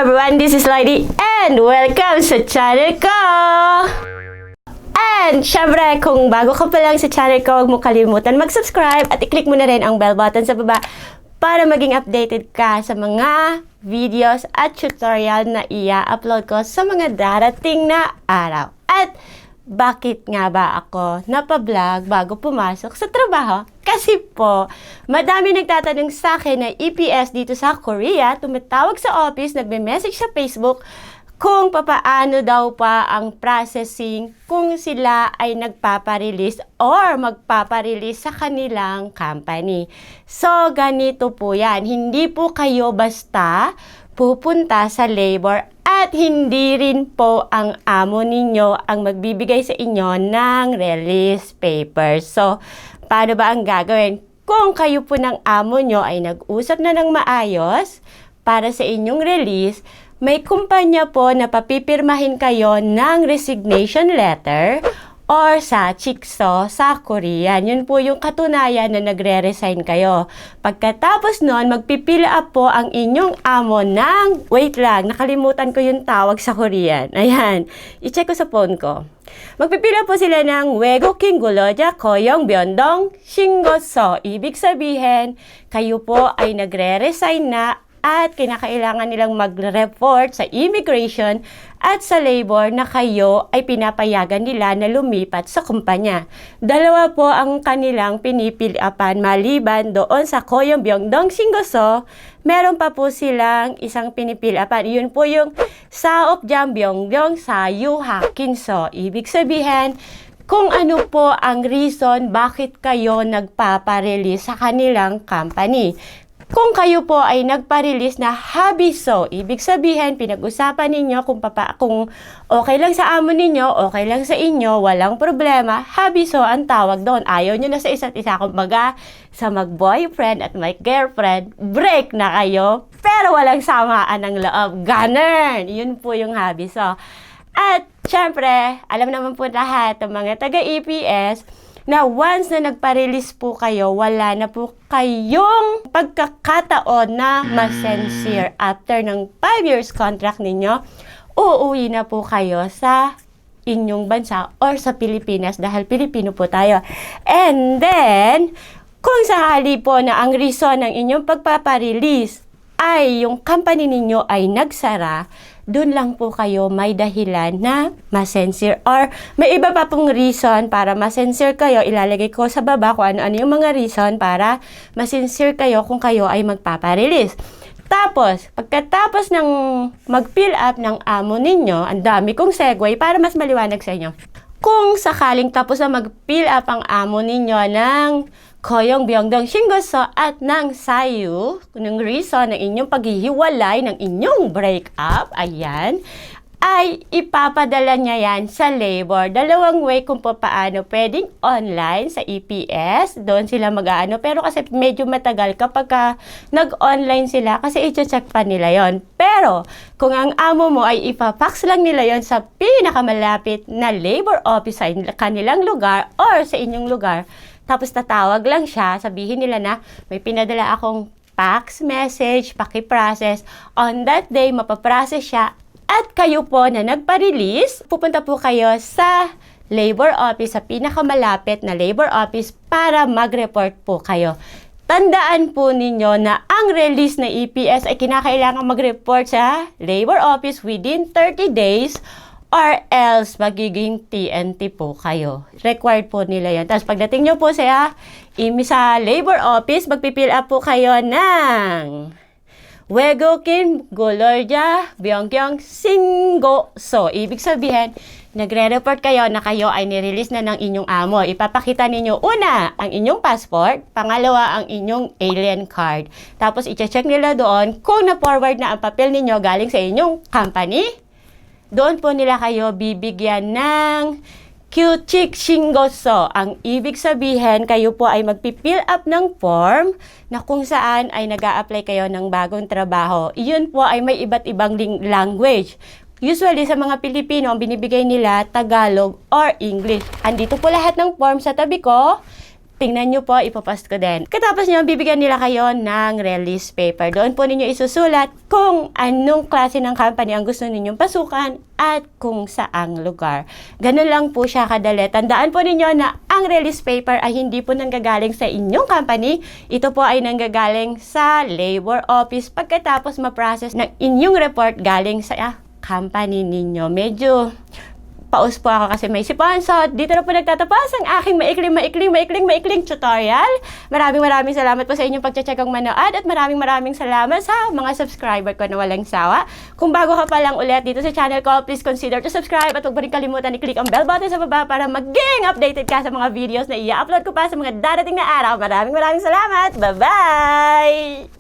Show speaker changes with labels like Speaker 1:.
Speaker 1: everyone, this is Loidy and welcome sa channel ko! And syempre, kung bago ka pa lang sa channel ko, huwag mo kalimutan mag-subscribe at i-click mo na rin ang bell button sa baba para maging updated ka sa mga videos at tutorial na i-upload ko sa mga darating na araw. At bakit nga ba ako napablog bago pumasok sa trabaho? Kasi po, madami nagtatanong sa akin na EPS dito sa Korea, tumatawag sa office, nagme-message sa Facebook, kung papaano daw pa ang processing kung sila ay nagpaparelease or magpaparelease sa kanilang company. So, ganito po yan. Hindi po kayo basta pupunta sa labor at hindi rin po ang amo ninyo ang magbibigay sa inyo ng release paper. So, paano ba ang gagawin? Kung kayo po ng amo nyo ay nag-usap na ng maayos para sa inyong release, may kumpanya po na papipirmahin kayo ng resignation letter or sajikso sa Korean. Yun po yung katunayan na nagre-resign kayo. Pagkatapos nun, magpipila up po ang inyong amo ng, wait lang, nakalimutan ko yung tawag sa Korean. Ayan, i-check ko sa phone ko. Magpipila po sila ng 외국인 근로자 고용 변동 신고서. Ibig sabihin, kayo po ay nagre-resign na at kinakailangan nilang mag-report sa immigration at sa labor na kayo ay pinapayagan nila na lumipat sa kumpanya. Dalawa po ang kanilang pinipiliapan maliban doon sa 고용 변동 신고서. Meron pa po silang isang pinipiliapan. Yun po yung 사업장 변경 사유하긴서. Ibig sabihin, kung ano po ang reason bakit kayo nagpaparelease sa kanilang company. Kung kayo po ay nagpa-release na habiso, ibig sabihin, pinag-usapan ninyo kung okay lang sa amo ninyo, okay lang sa inyo, walang problema, habiso ang tawag doon. Ayaw nyo na sa isa't isa, kumbaga, sa mag-boyfriend at mag-girlfriend, break na kayo, pero walang samaan ng loob. Ganun! Yun po yung habiso. At, syempre, alam naman po lahat ng mga taga-EPS, na once na nagpa-release po kayo, wala na po kayong pagkakataon na ma-sincere. After ng 5 years contract ninyo, uuwi na po kayo sa inyong bansa or sa Pilipinas dahil Filipino po tayo. And then, kung sakali po na ang reason ng inyong pagpaparelease ay yung company ninyo ay nagsara, doon lang po kayo may dahilan na ma-censure or may iba pa pong reason para ma-censure kayo. Ilalagay ko sa baba kung ano-ano yung mga reason para ma-censure kayo kung kayo ay magpaparelease. Tapos, pagkatapos ng mag-fill up ng amo ninyo, ang dami kong segue para mas maliwanag sa inyo. Kung sakaling tapos na mag-fill up ang amo ninyo ng 고용 변동 신고서 at ng sayu, ng reason ng inyong paghihiwalay ng inyong breakup, ayan, ay ipapadala niya yan sa labor. Dalawang way kung paano pwedeng online sa EPS, doon sila mag-aano, pero kasi medyo matagal kapag nag-online sila kasi i-check pa nila yon. Pero kung ang amo mo ay ipafax lang nila yon sa pinakamalapit na labor office sa kanilang lugar or sa inyong lugar, tapos tatawag lang siya, sabihin nila na may pinadala akong fax message, paki-process. On that day, mapaprocess siya at kayo po na nagpa-release, pupunta po kayo sa labor office, sa pinakamalapit na labor office para mag-report po kayo. Tandaan po ninyo na ang release na EPS ay kinakailangan mag-report sa labor office within 30 days or else magiging TNT po kayo. Required po nila yan. Tapos pagdating nyo po sa labor office, magpipill up po kayo ng 외국인 근로자 변경 신고서. Ibig sabihin, nagre-report kayo na kayo ay nirelease na ng inyong amo. Ipapakita ninyo una ang inyong passport, pangalawa ang inyong alien card. Tapos i-check nila doon kung na-forward na ang papel ninyo galing sa inyong company. Doon po nila kayo bibigyan ng 규칙 신고서. Ang ibig sabihin, kayo po ay magpipill up ng form na kung saan ay nag-a-apply kayo ng bagong trabaho. Iyon po ay may iba't ibang language. Usually sa mga Pilipino, ang binibigay nila Tagalog or English. Andito po lahat ng form sa tabi ko. tingnan nyo po, ipopost ko din. Katapos nyo, bibigyan nila kayo ng release paper. Doon po ninyo isusulat kung anong klase ng company ang gusto ninyong pasukan at kung saang lugar. Ganun lang po siya kadali. Tandaan po ninyo na ang release paper ay hindi po nanggagaling sa inyong company. Ito po ay nanggagaling sa labor office pagkatapos ma-process ng inyong report galing sa company ninyo. Medyo paus po ako kasi may sipahan. So, dito na po nagtatapos ang aking maikling tutorial. Maraming salamat po sa inyong pagtsatsagang manood at maraming salamat sa mga subscriber ko na walang sawa. Kung bago ka pa lang ulit dito sa channel ko, please consider to subscribe at huwag mo rin kalimutan i-click ang bell button sa baba para maging updated ka sa mga videos na i-upload ko pa sa mga darating na araw. Maraming salamat. Bye-bye!